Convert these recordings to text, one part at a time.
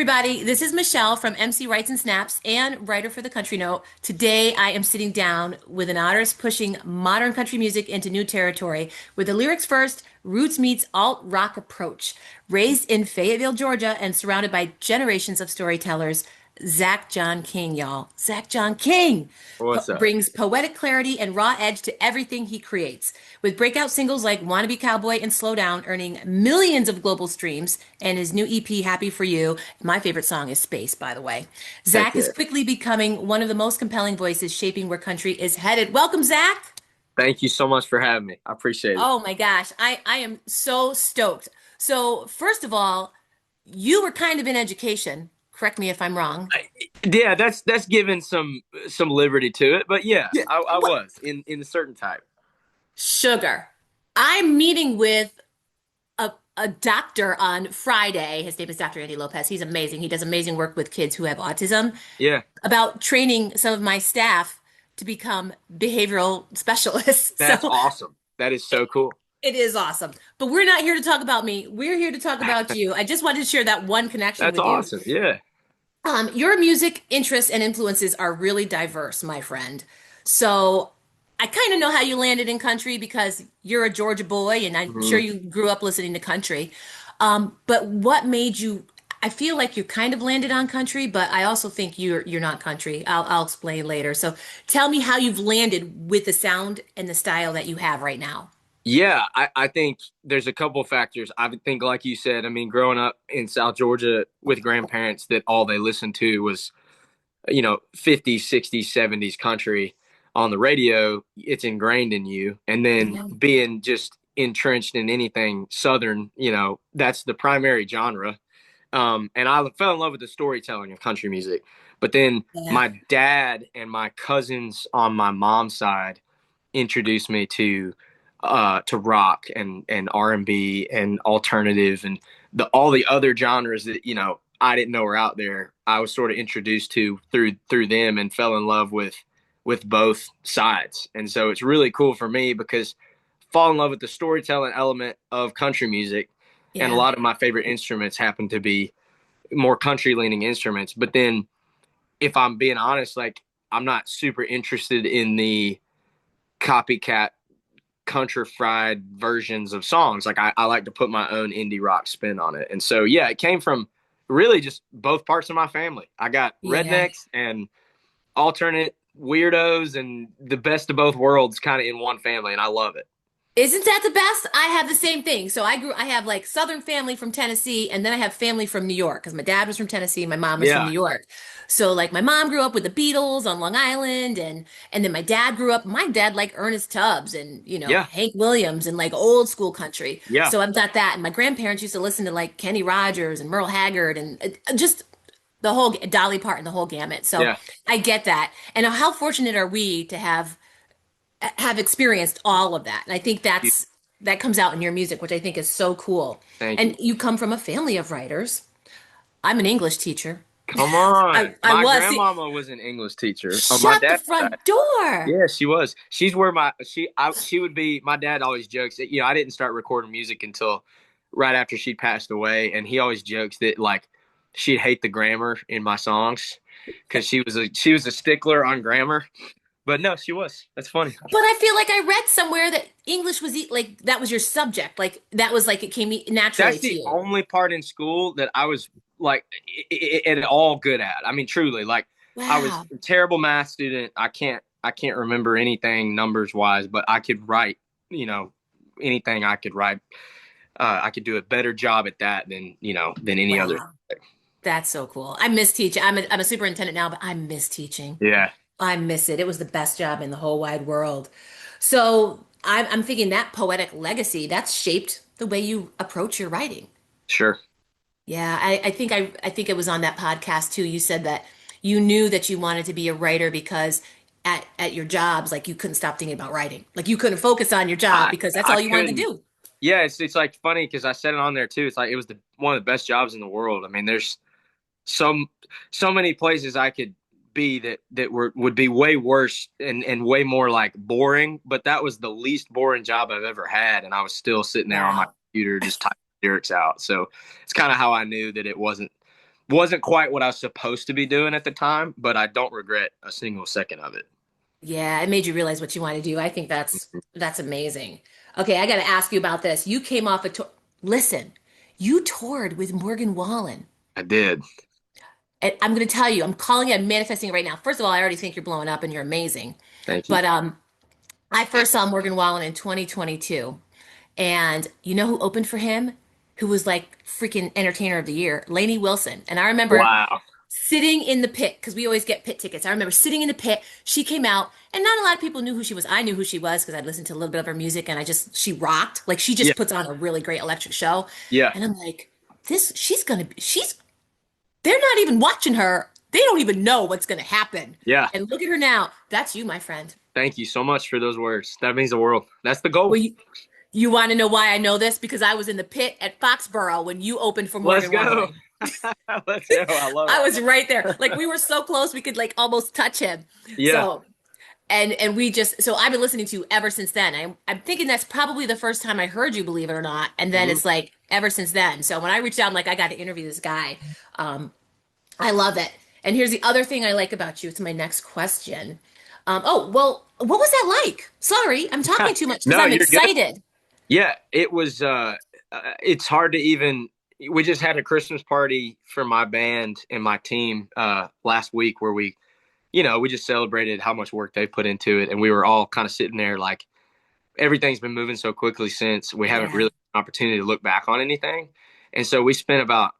Everybody, this is Michelle from MC Writes and Snaps and writer for the Country Note. Today, I am sitting down with an artist pushing modern country music into new territory with a lyrics first, roots meets alt rock approach. Raised in Fayetteville, Georgia, and surrounded by generations of storytellers, Zach John King, y'all. Zach John King What's up? brings poetic clarity and raw edge to everything he creates. With breakout singles like Wannabe Cowboy and Slow Down earning millions of global streams, and his new EP, Happy For You. My favorite song is Space, by the way. Heck Zach is yeah. quickly becoming one of the most compelling voices shaping where country is headed. Welcome, Zach. Thank you so much for having me. I appreciate it. Oh my gosh, I am so stoked. So, first of all, you were kind of in education. Correct me if I'm wrong. Yeah, that's given some liberty to it, but yeah, Yeah. I What? was in a certain type. Sugar. I'm meeting with a doctor on Friday. His name is Dr. Andy Lopez. He's amazing. He does amazing work with kids who have autism Yeah, about training some of my staff to become behavioral specialists. that's So awesome. That is so cool. it is awesome. But we're not here to talk about me. We're here to talk about you. I just wanted to share that one connection That's with you. awesome. Yeah. Your music interests and influences are really diverse, my friend. So I kind of know how you landed in country because you're a Georgia boy, and I'm sure Mhm. you grew up listening to country. But what made you? I feel like you kind of landed on country, but I also think you're not country. I'll explain later. So tell me how you've landed with the sound and the style that you have right now. Yeah, I think there's a couple factors. I think, like you said, I mean, growing up in South Georgia with grandparents that all they listened to was 50s, 60s, 70s country on the radio, it's ingrained in you. And then Yeah. being just entrenched in anything Southern, that's the primary genre. And I fell in love with the storytelling of country music. But then Yeah. my dad and my cousins on my mom's side introduced me to rock and R&B and alternative and all the other genres that I didn't know were out there. I was sort of introduced to through them and fell in love with both sides. And so it's really cool for me because fall in love with the storytelling element of country music, and a Yeah. lot of my favorite instruments happen to be more country leaning instruments. But then if I'm being honest, like I'm not super interested in the copycat countrified versions of songs. Like I like to put my own indie rock spin on it. And so yeah, it came from really just both parts of my family. I got Yeah. rednecks and alternate weirdos and the best of both worlds kind of in one family, and I love it. Isn't that the best? I have the same thing. So I have like Southern family from Tennessee, and then I have family from New York because my dad was from Tennessee, and my mom was from Yeah. New York. So like my mom grew up with the Beatles on Long Island, and then my dad grew up. My dad liked Ernest Tubbs and Yeah. Hank Williams and like old school country. Yeah. So I've got that. And my grandparents used to listen to like Kenny Rogers and Merle Haggard and just the whole Dolly Parton, the whole gamut. So Yeah. I get that. And how fortunate are we to have experienced all of that. And I think that comes out in your music, which I think is so cool. Thank And you. you come from a family of writers. I'm an English teacher. Come on. I My was. See, grandmama was an English teacher on my shut the dad's side. front door. Yeah, she was. She's where she would be. My dad always jokes that I didn't start recording music until right after she passed away, and he always jokes that like she'd hate the grammar in my songs because she was a stickler on grammar. But no, she was. That's funny. But I feel like I read somewhere that English was like that was your subject. Like that was like it came naturally That's to the you. only part in school that I was like at all good at. I mean, truly, like I was Wow. a terrible math student. I can't remember anything numbers wise, but I could write. You know, anything I could write. I could do a better job at that than any other. Wow. That's so cool. I miss teaching. I'm a superintendent now, but I miss teaching. Yeah, I miss it. It was the best job in the whole wide world. So I'm thinking that poetic legacy, that's shaped the way you approach your writing. sure. Yeah, I think it was on that podcast too. You said that you knew that you wanted to be a writer because at your jobs, like you couldn't stop thinking about writing. Like you couldn't focus on your job I because that's I all you wanted to couldn't. do. Yeah, it's like funny because I said it on there too. It's like it was one of the best jobs in the world. I mean, there's some so many places I could be that would be way worse and way more like boring, but that was the least boring job I've ever had, and I was still sitting there on my Wow. computer just typing lyrics out. So it's kind of how I knew that it wasn't Wasn't quite what I was supposed to be doing at the time, but I don't regret a single second of it. Yeah, it made you realize what you want to do. I think that's amazing. Okay, I got to ask you about this. You came off a tour. Listen, you toured with Morgan Wallen. I did. And I'm going to tell you, I'm calling it, I'm manifesting it right now. First of all, I already think you're blowing up and you're amazing. Thank you. But I first saw Morgan Wallen in 2022. And you know who opened for him? Who was like freaking entertainer of the year? Lainey Wilson. And I remember Wow. sitting in the pit because we always get pit tickets. I remember sitting in the pit. She came out, and not a lot of people knew who she was. I knew who she was because I'd listened to a little bit of her music, and she rocked. Like she Yeah. just puts on a really great electric show. Yeah. And I'm like, they're not even watching her. They don't even know what's gonna happen. Yeah. And look at her now. That's you, my friend. Thank you so much for those words. That means the world. That's the Well, goal. you want to know why I know this? Because I was in the pit at Foxborough when you opened for Let's Morgan go. Wallen. Let's go. I love I was right there. Like we were so close we could like almost touch him. it. Yeah. So and we just so I've been listening to you ever since then. I'm thinking that's probably the first time I heard you, believe it or not. And then Mhm. it's like ever since then. So when I reached out, I'm like, I got to interview this guy. I love it. And here's the other thing I like about you. It's my next question. Oh, well, what was that like? Sorry, I'm talking too much because No, I'm you're good. excited. Yeah, it was it's hard to even we just had a Christmas party for my band and my team last week where we just celebrated how much work they put into it, and we were all kind of sitting there like everything's been moving so quickly since we haven't Yeah. really had an opportunity to look back on anything. And so we spent about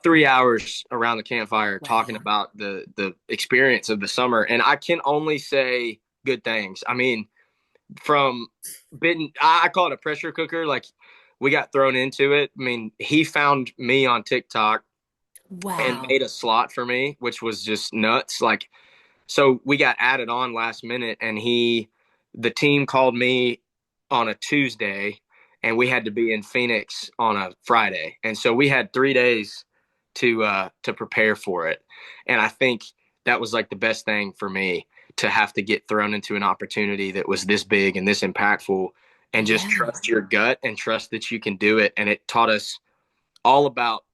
3 hours around the campfire talking Wow. about the experience of the summer, and I can only say good things. I mean, from I call it a pressure cooker. Like we got thrown into it. I mean, he found me on TikTok and Wow. made a slot for me, which was just nuts. Like, so we got added on last minute, and the team called me on a Tuesday, and we had to be in Phoenix on a Friday, and so we had 3 days to prepare for it, and I think that was like the best thing for me to have to get thrown into an opportunity that was this big and this impactful, and just Yeah. trust your gut and trust that you can do it. And it taught us all about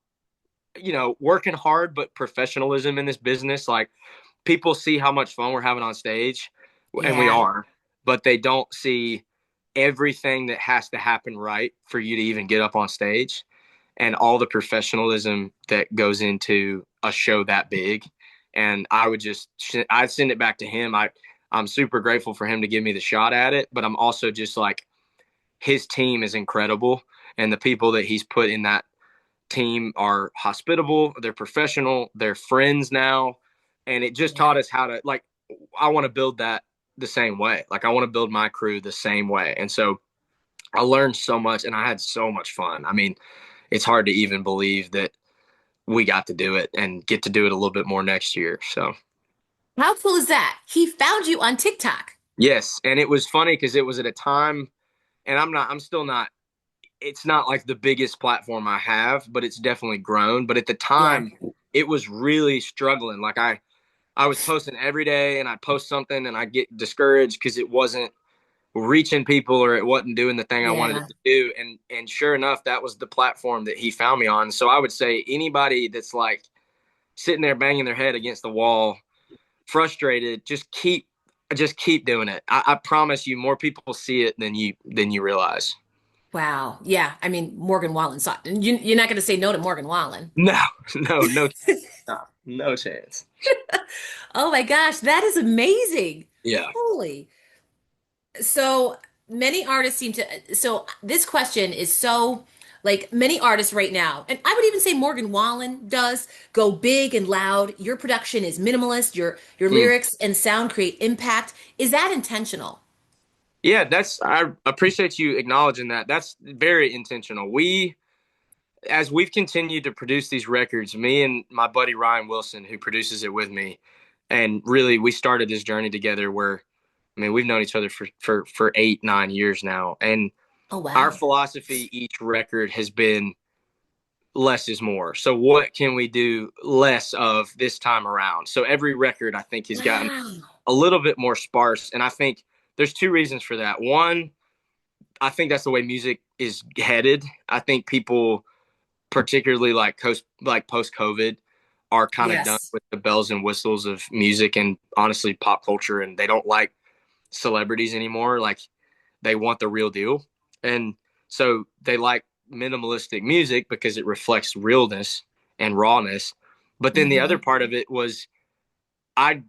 working hard but professionalism in this business. Like people see how much fun we're having on stage, and we Yeah. are, but they don't see everything that has to happen right for you to even get up on stage, and all the professionalism that goes into a show that big. And I'd send it back to him. I'm super grateful for him to give me the shot at it, but I'm also just like, his team is incredible, and the people that he's put in that team are hospitable, they're professional, they're friends now, and it just Yeah. taught us how to, like, I want to build that the same way. Like I want to build my crew the same way. And so I learned so much, and I had so much fun. I mean, it's hard to even believe that we got to do it and get to do it a little bit more next year. So How cool is that? He found you on TikTok. yes, and it was funny because it was at a time, and I'm still not. It's not like the biggest platform I have, but it's definitely grown. But at the Yeah. time, it was really struggling. Like I was posting every day, and I'd post something, and I'd get discouraged because it wasn't reaching people, or it wasn't doing the thing I wanted it Yeah. to do. And sure enough, that was the platform that he found me on. So I would say anybody that's like sitting there banging their head against the wall, frustrated, just keep doing it. I promise you, more people see it than you realize. Wow. Yeah. I mean, Morgan Wallen saw it. You're not going to say no to Morgan Wallen. No, no, no chance. Oh my gosh, that is amazing. Yeah. Holy. So many artists seem to, so this question is so like many artists right now, and I would even say Morgan Wallen does go big and loud. Your production is minimalist, your Mm. lyrics and sound create impact. Is that intentional? Yeah, I appreciate you acknowledging that. That's very intentional. As we've continued to produce these records, me and my buddy Ryan Wilson, who produces it with me, and really we started this journey together where, I mean, we've known each other for 8, 9 years now. And Oh our wow. philosophy each record has been less is more. So what can we do less of this time around? So every record I think has gotten Wow. a little bit more sparse. And I think there's two reasons for that. One, I think that's the way music is headed. I think people particularly like post COVID, are kind of done Yes. with the bells and whistles of music and honestly pop culture, and they don't like celebrities anymore. Like they want the real deal, and so they like minimalistic music because it reflects realness and rawness. But then the other Hmm. part of it was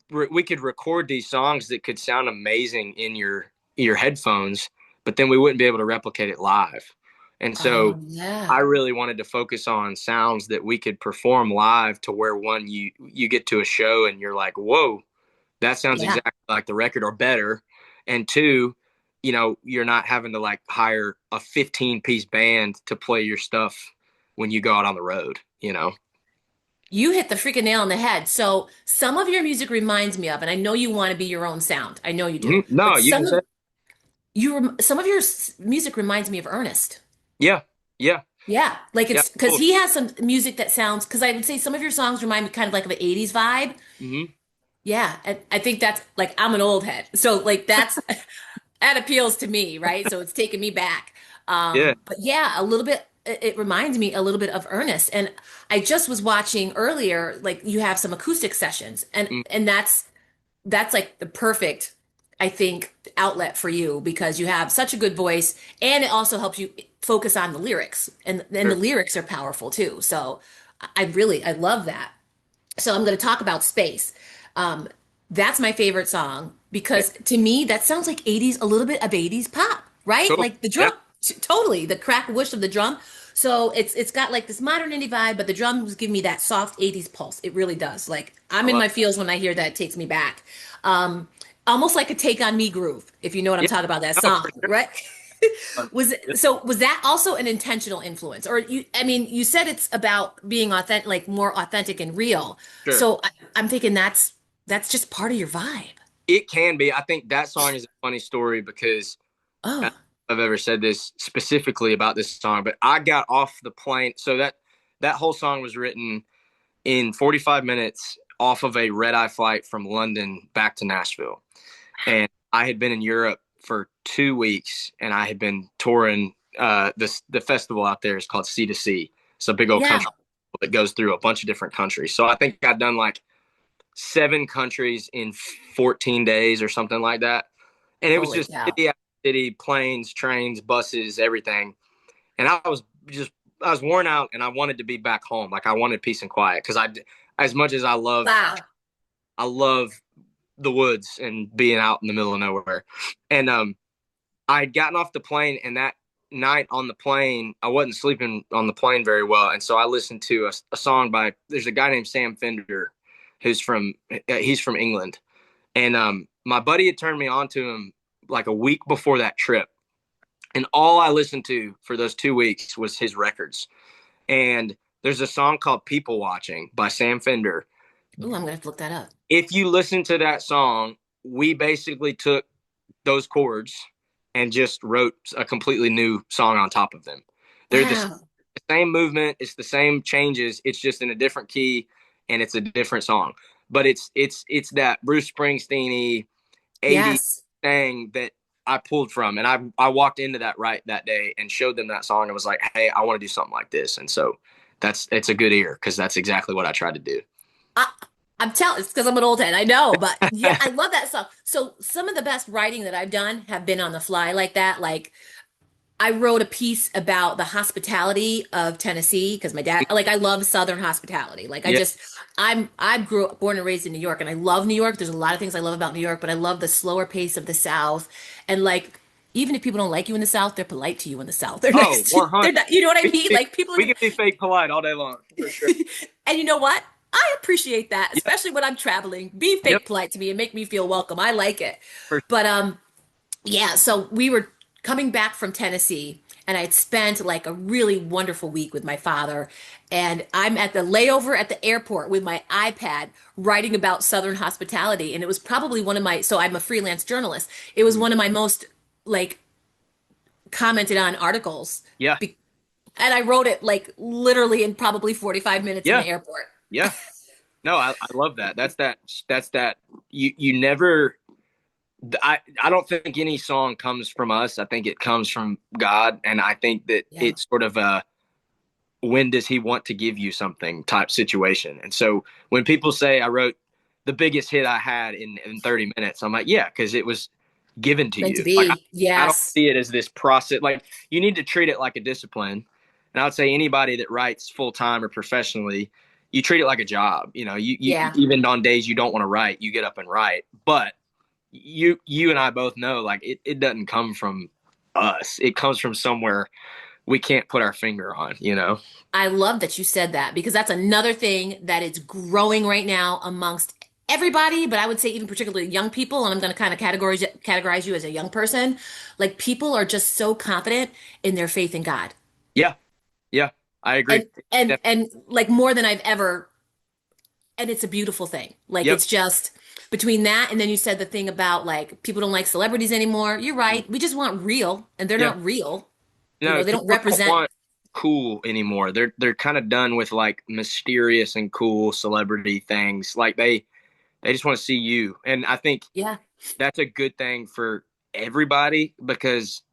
we could record these songs that could sound amazing in your headphones, but then we wouldn't be able to replicate it live. And so Oh, yeah. I really wanted to focus on sounds that we could perform live to where one you get to a show and you're like, "Whoa, that sounds Yeah. exactly like the record or better." And two, you're not having to like hire a 15-piece band to play your stuff when you go out on the road. You hit the freaking nail on the head. So some of your music reminds me of, and I know you want to be your own sound. I know you do. No, But you can say, some of your music reminds me of Ernest. yeah, yeah, Yeah, like yeah, it's because cool. he has some music that sounds, because I would say some of your songs remind me kind of like of an 80s vibe. Hmm. Yeah, and I think that's like I'm an old head. So like that's that appeals to me, right? So it's taking me back. Yeah. But yeah, a little bit it reminds me a little bit of Ernest. And I just was watching earlier, like you have some acoustic sessions and Mm, that's like the perfect, I think, outlet for you because you have such a good voice and it also helps you focus on the lyrics. And the sure. lyrics are powerful too. So I love that. So I'm going to talk about Space. Um, that's my favorite song Yeah. because to me that sounds like 80s, a little bit of 80s pop, right? Cool. Like the Yeah. drum, totally the crack whoosh of the drum. So it's got like this modern indie vibe, but the drums give me that soft 80s pulse. It really does. Like I I'm in love my feels when I hear that. It takes me back. Um, Almost like a Take on Me groove, if you know what I'm it. talking about that Yeah. No, song, for sure. right? Yeah. Was that also an intentional influence? Or I mean, you said it's about being authentic, like more authentic and real. Sure. So I'm thinking that's just part of your vibe. It can be. I think that song is a funny story because I don't Oh, know if I've ever said this specifically about this song, but I got off the plane. So that whole song was written in 45 minutes off of a red eye flight from London back to Nashville. And I had been in Europe for 2 weeks and I had been touring. The festival out there is called Sea to Sea. It's a big old yeah. country that goes through a bunch of different countries. So I think I've done like 7 countries in 14 days or something like that. And it was Holy just cow. city after city, planes, trains, buses, everything. And I was worn out and I wanted to be back home. Like I wanted peace and quiet because as much as Wow. I love the woods and being out in the middle of nowhere. And I had gotten off the plane, and that night on the plane, I wasn't sleeping on the plane very well, and so I listened to a song by there's a guy named Sam Fender, he's from England, and my buddy had turned me on to him like a week before that trip, and all I listened to for those 2 weeks was his records. And there's a song called "People Watching" by Sam Fender. Ooh, I'm gonna have to look that up. If you listen to that song, we basically took those chords and just wrote a completely new song on top of them. They're the Wow. same movement, it's the same changes, it's just in a different key and it's a different song. But it's that Bruce Springsteen-y 80s Yes. thing that I pulled from, and I walked into that right that day and showed them that song and was like, "Hey, I want to do something like this." And so it's a good ear because that's exactly what I tried to do. I, I'm telling it's because I'm an old head. I know, but yeah, I love that song. So some of the best writing that I've done have been on the fly like that. Like I wrote a piece about the hospitality of Tennessee because my dad, like, I love Southern hospitality. Like, Yeah. I grew up, born and raised in New York, and I love New York. There's a lot of things I love about New York, but I love the slower pace of the South. And like, even if people don't like you in the South, they're polite to you in the South. They're nice Oh, to you. 100. They're not, you know what I mean? Like, people We are, can be fake polite all day long for sure. and you know what? I appreciate that, Yep. especially when I'm traveling. Be Yep. fake polite to me and make me feel welcome. I like it. For But yeah, so we were coming back from Tennessee and I'd spent like a really wonderful week with my father. And I'm at the layover at the airport with my iPad writing about Southern hospitality. And it was probably one of my, so I'm a freelance journalist. It was sure. one of my most like commented on articles. Yeah. Be- and I wrote it like literally in probably 45 minutes in Yeah. the airport. Yeah. No, I love that. That's that you never I don't think any song comes from us. I think it comes from God, and I think that Yeah. it's sort of a when does he want to give you something type situation. And so when people say I wrote the biggest hit I had in 30 minutes, I'm like, yeah, because it was given to Meant to you. Like be. I don't Yes. see it as this process. Like you need to treat it like a discipline. And I would say anybody that writes full time or professionally, you treat it like a job. You know, you Yeah. even on days you don't want to write, you get up and write. But you and I both know like it doesn't come from us. It comes from somewhere we can't put our finger on, you know? I love that you said that because that's another thing that is growing right now amongst everybody, but I would say even particularly young people, and I'm going to kind of categorize you as a young person. Like people are just so confident in their faith in God. Yeah, yeah, I agree. And and Def- and like more than I've ever, and it's a beautiful thing. Like Yep. it's just between that and then you said the thing about like people don't like celebrities anymore. You're right. We just want real, and they're Yeah. not real. You No, know, they don't people don't represent. want cool anymore. They're kind of done with like mysterious and cool celebrity things. Like they just want to see you. And I think Yeah. that's a good thing for everybody because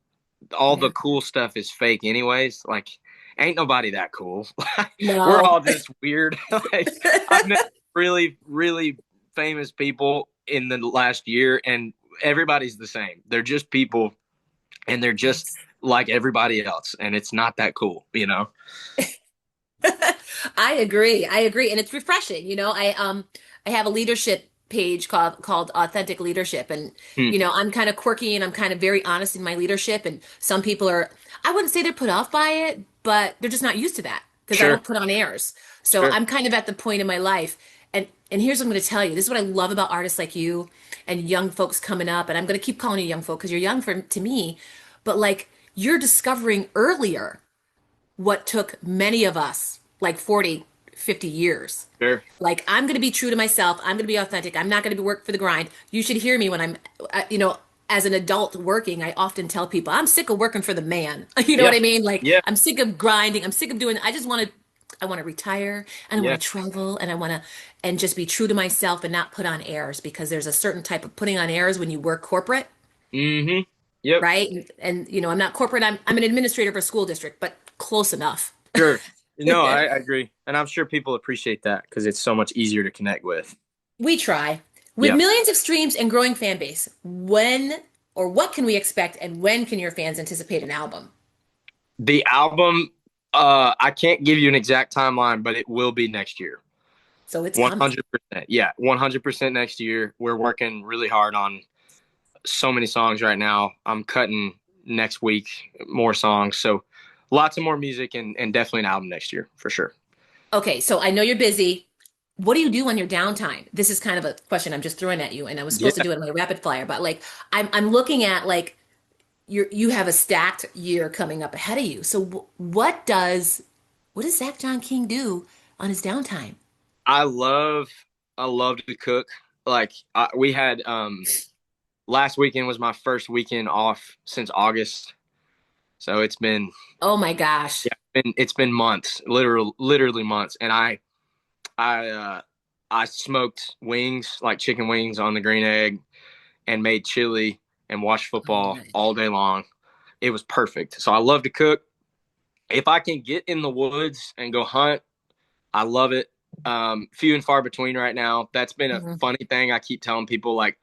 all the Yeah. cool stuff is fake anyways. Like ain't nobody that cool. We're No. all just weird. Like I've met really really famous people in the last year and everybody's the same. They're just people and they're just Yes. like everybody else and it's not that cool, you know. I agree. I agree. And it's refreshing. I have a leadership page called Authentic Leadership. And, Hmm. I'm kind of quirky and I'm kind of very honest in my leadership. And some people are, I wouldn't say they're put off by it, but they're just not used to that because I Sure. don't put on airs. So Sure. I'm kind of at the point in my life. And here's what I'm going to tell you. This is what I love about artists like you and young folks coming up. And I'm going to keep calling you young folk because you're young to me. But like you're discovering earlier what took many of us like 40, 50 years. Sure. Like, I'm going to be true to myself. I'm going to be authentic. I'm not going to be work for the grind. You should hear me when as an adult working, I often tell people, I'm sick of working for the man. You know what Yeah. I mean? Like, Yeah. I'm sick of grinding. I'm sick of doing, I want to retire and I Yeah. want to travel and and just be true to myself and not put on airs because there's a certain type of putting on airs when you work corporate, Mm-hmm. Yep. right? I'm not corporate. I'm an administrator for a school district, but close enough. Sure. No, I agree. And I'm sure people appreciate that because it's so much easier to connect with. We try. With Yeah. millions of streams and growing fan base, when or what can we expect and when can your fans anticipate an album? The album, I can't give you an exact timeline, but it will be next year. So it's coming. 100%. Yeah. 100% next year. We're working really hard on so many songs right now. I'm cutting next week more songs. So lots of more music and definitely an album next year for sure. Okay, so I know you're busy. What do you do on your downtime? This is kind of a question I'm just throwing at you, and I was Yeah. supposed to do it in my rapid fire, but like I'm looking at like you have a stacked year coming up ahead of you. So what does Zach John King do on his downtime? I love I love to cook. Like we had last weekend was my first weekend off since August. So it's been Oh my gosh. yeah, it's been months, literally months. And I I smoked wings, like chicken wings on the green egg and made chili and watched Oh football my. all day long. It was perfect. So I love to cook. If I can get in the woods and go hunt, I love it. Few and far between right now. That's been a Mhm. funny thing. I keep telling people like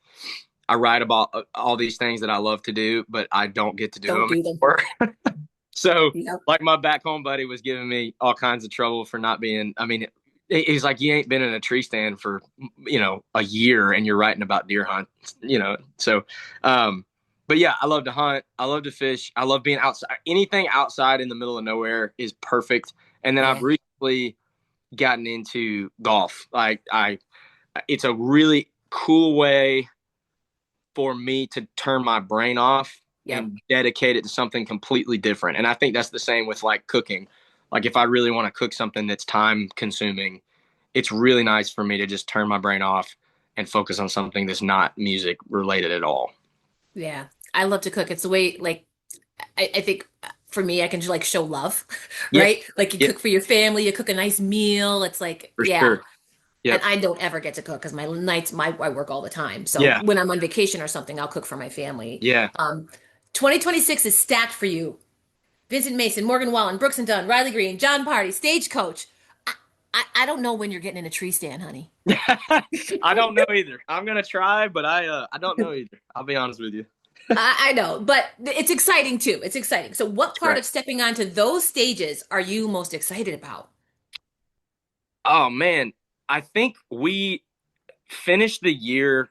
I write about all these things that I love to do, but I don't get to do Don't them do them. anymore. So, Yep. like my back home buddy was giving me all kinds of trouble for not being. I mean, he's like, you ain't been in a tree stand for a year, and you're writing about deer hunt. So, um, but yeah, I love to hunt. I love to fish. I love being outside. Anything outside in the middle of nowhere is perfect. And then I've Yeah. recently gotten into golf. It's a really cool way for me to turn my brain off Yep. and dedicate it to something completely different. And I think that's the same with like cooking. Like if I really want to cook something that's time consuming, it's really nice for me to just turn my brain off and focus on something that's not music related at all. Yeah. I love to cook. It's the way like I think for me, I can just like show love, Yeah, right? Like you yeah, cook for your family, you cook a nice meal. It's like, for yeah. sure. And Yep. I don't ever get to cook because I work all the time. So Yeah. when I'm on vacation or something, I'll cook for my family. Yeah. Um, 2026 is stacked for you. Vincent Mason, Morgan Wallen, Brooks and Dunn, Riley Green, John Party, Stagecoach. I don't know when you're getting in a tree stand, honey. I don't know either. I'm gonna try, but I don't know either. I'll be honest with you. I know, but it's exciting too. It's exciting. So, what part Right. of stepping onto those stages are you most excited about? Oh man, I think we finished the year.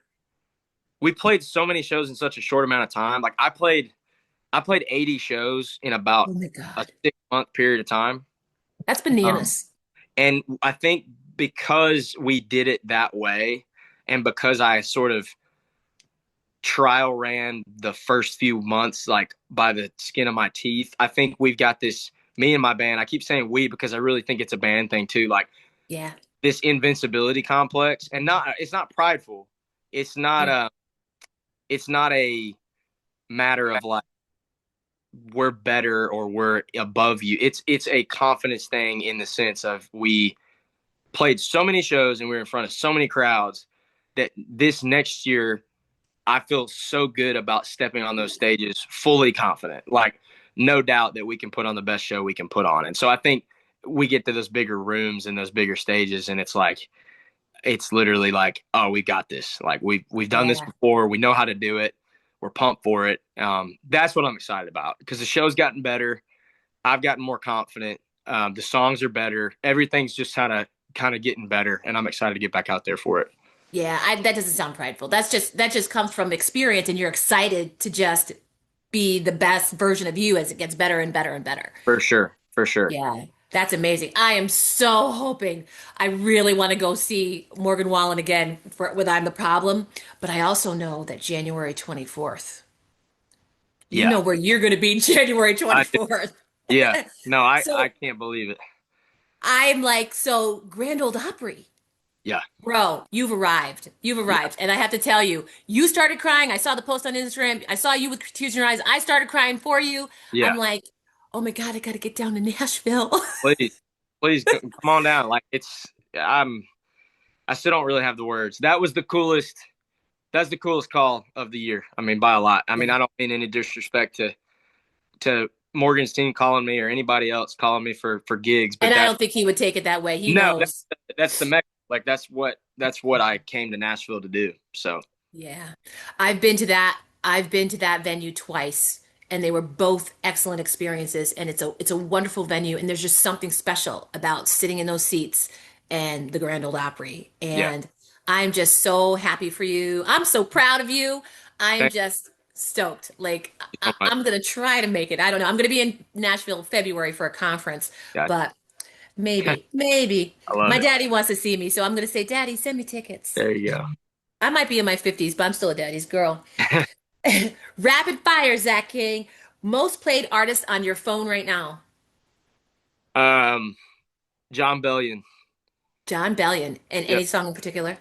We played so many shows in such a short amount of time. Like I played 80 shows in about Oh my a God. 6 month period of time. That's Um, bananas. and I think because we did it that way, and because I sort of trial ran the first few months like by the skin of my teeth, I think we've got this. Me and my band. I keep saying we because I really think it's a band thing too. Like Yeah. this invincibility complex, and not it's not prideful. It's not Yeah. a it's not a matter of like we're better or we're above you. It's a confidence thing in the sense of we played so many shows and we were in front of so many crowds that this next year I feel so good about stepping on those stages fully confident. Like no doubt that we can put on the best show we can put on. And so I think we get to those bigger rooms and those bigger stages and it's literally like, oh, we got this. Like we've done this Yeah. before. We know how to do it. We're pumped for it. That's what I'm excited about because the show's gotten better. I've gotten more confident. The songs are better. Everything's just kind of getting better, and I'm excited to get back out there for it. Yeah, that doesn't sound prideful. That just comes from experience, and you're excited to just be the best version of you as it gets better and better and better. For sure, for sure. Yeah, that's amazing. I am so hoping. I really want to go see Morgan Wallen again for with I'm the Problem, but I also know that January 24th. You Yeah, know where you're going to be January I do. 24th. Yeah. No, I So can't believe it. I'm like, so Grand Old Opry. Yeah, Bro, you've arrived. You've yeah, arrived. And I have to tell you, you started crying. I saw the post on Instagram. I saw you with tears in your eyes. I started crying for you. yeah. I'm like, oh my God, I got to get down to Nashville. Please, please come on down. Like I still don't really have the words. That was the coolest. That's the coolest call of the year. I mean, by a lot. I mean, Yeah. I don't mean any disrespect to Morgan's team calling me or anybody else calling me for gigs, but And I that don't think he would take it that way. He no, knows. that's the mecca. Like that's what I came to Nashville to do. So Yeah. I've been to that. I've been to that venue twice, and they were both excellent experiences. And it's a wonderful venue, and there's just something special about sitting in those seats and the Grand Ole Opry. yeah, And I'm just so happy for you. I'm so proud of you. I'm thank just stoked. Like you so much. I'm gonna try to make it. I don't know. I'm gonna be in Nashville in February for a conference, Gotcha. but maybe. I love My it. daddy wants to see me, so I'm gonna say, Daddy, send me tickets. There you go. I might be in my 50s, but I'm still a daddy's girl. Rapid fire, Zach King. Most played artist on your phone right now. um, John Bellion. John Bellion. And Yep. any song in particular?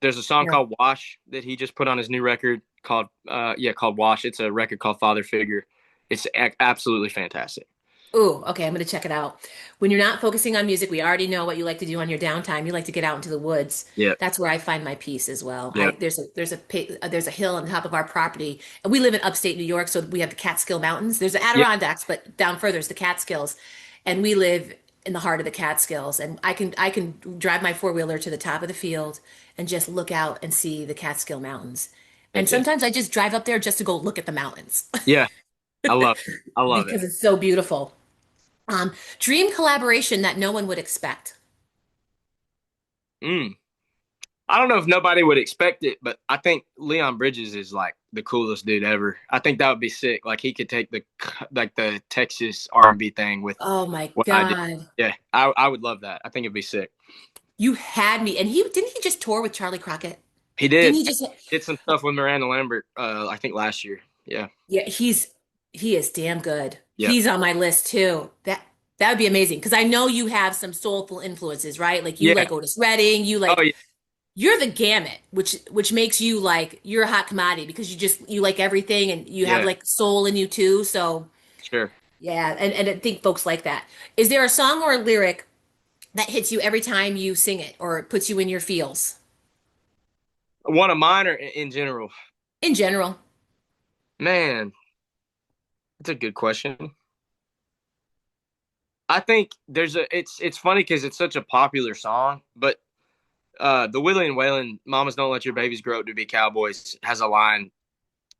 There's a song No. called Wash that he just put on his new record called Wash. It's a record called Father Figure. It's absolutely fantastic. Ooh, okay, I'm gonna check it out. When you're not focusing on music, we already know what you like to do on your downtime. You like to get out into the woods. Yep. That's where I find my peace as well. I Yep. there's a hill on top of our property, and we live in upstate New York, so we have the Catskill Mountains. There's the Yep. Adirondacks, but down further is the Catskills, and we live in the heart of the Catskills. And I can drive my four-wheeler to the top of the field and just look out and see the Catskill Mountains. And Fantastic. sometimes I just drive up there just to go look at the mountains Yeah. I love it. I love it. because it's so beautiful. Dream collaboration that no one would expect. Mm. I don't know if nobody would expect it, but I think Leon Bridges is like the coolest dude ever. I think that would be sick. Like he could take the Texas R&B thing with Oh my what I did. God. Yeah, I would love that. I think it'd be sick. You had me. And he didn't he just tour with Charlie Crockett? He Didn't did. he just Did some stuff with Miranda Lambert. I think last year. Yeah. Yeah, he is damn good. Yeah. He's on my list too. That would be amazing because I know you have some soulful influences, right? Like you Yeah. like Otis Redding, Oh yeah. you're the gamut, which makes you like you're a hot commodity because you like everything and you have Yeah. like soul in you too. So Sure. yeah, and I think folks like that. Is there a song or a lyric that hits you every time you sing it or it puts you in your feels? One of mine or in general. In general. Man, that's a good question. I think there's a it's funny because it's such a popular song, but the Willie and Waylon "Mamas Don't Let Your Babies Grow Up to Be Cowboys" has a line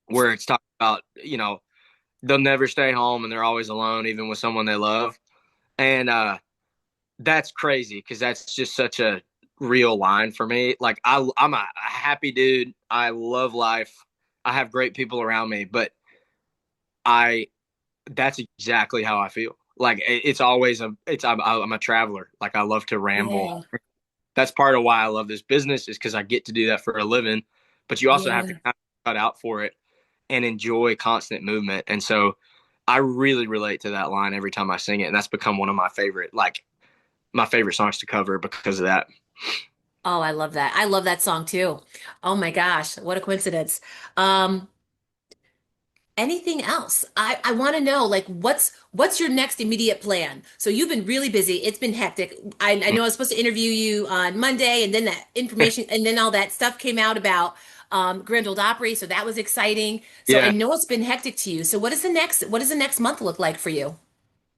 where it's talking about they'll never stay home and they're always alone even with someone they love, and that's crazy because that's just such a real line for me. Like I'm a happy dude. I love life. I have great people around me, but I that's exactly how I feel. Like it's always I'm a traveler. Like I love to ramble. Yeah. That's part of why I love this business is because I get to do that for a living. But you also have to Yeah. kind of cut out for it and enjoy constant movement. And so I really relate to that line every time I sing it, and that's become one of my favorite songs to cover because of that. Oh, I love that. I love that song too. Oh my gosh, what a coincidence. Um, Anything else? I want to know, like, what's your next immediate plan? So you've been really busy. It's been hectic. I know I was supposed to interview you on Monday, and then that information, and then all that stuff came out about Grand Ole Opry. So that was exciting. So I Yeah, know it's been hectic to you. So what does the next month look like for you?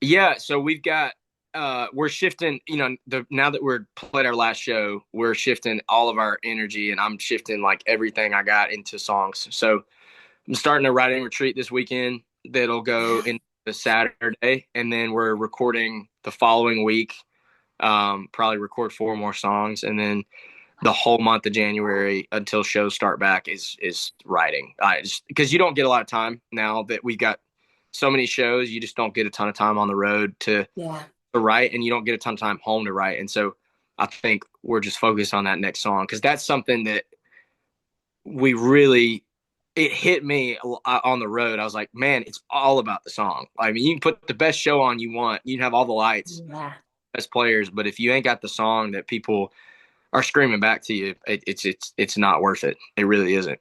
yeah. So we've got we're shifting. Now that we're played our last show, we're shifting all of our energy, and I'm shifting like everything I got into songs. So I'm starting a writing retreat this weekend that'll go Yeah. into Saturday, and then we're recording the following week. Probably record four more songs, and then the whole month of January until shows start back is writing. I just because you don't get a lot of time now that we've got so many shows, you just don't get a ton of time on the road Yeah. to write, and you don't get a ton of time home to write. And so I think we're just focused on that next song because that's something that we really it hit me on the road. I was like, man, it's all about the song. I mean, you can put the best show on you want, you can have all the lights, Yeah. best players, but if you ain't got the song that people are screaming back to you, it's not worth it. It really isn't.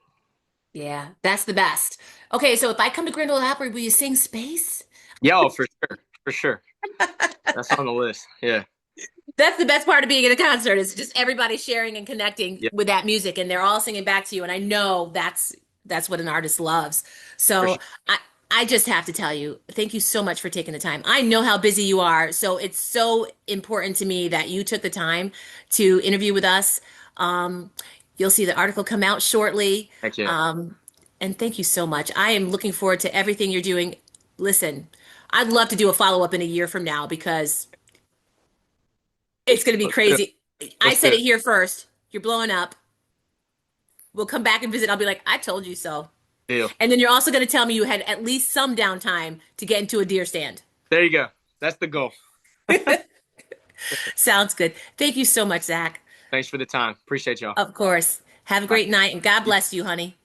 Yeah. That's the best. Okay, so if I come to Grand Ole Opry, will you sing Space? Yeah, for sure, for sure. That's on the list. Yeah, That's the best part of being at a concert is just everybody sharing and connecting yeah, with that music and they're all singing back to you. And I know that's what an artist loves. for So sure. I just have to tell you, thank you so much for taking the time. I know how busy you are, so it's so important to me that you took the time to interview with us. Um, you'll see the article come out shortly. Heck yeah. Um, and thank you so much. I am looking forward to everything you're doing. Listen, I'd love to do a follow-up in a year from now because it's going to be Let's do it. crazy. I Let's do said it it. here first. You're blowing up. We'll come back and visit. I'll be like, I told you so. Deal. And then you're also going to tell me you had at least some downtime to get into a deer stand. There you go. That's the goal. Sounds good. Thank you so much, Zach. Thanks for the time. Appreciate y'all. Of course. Have a All great night and God right. bless you, honey.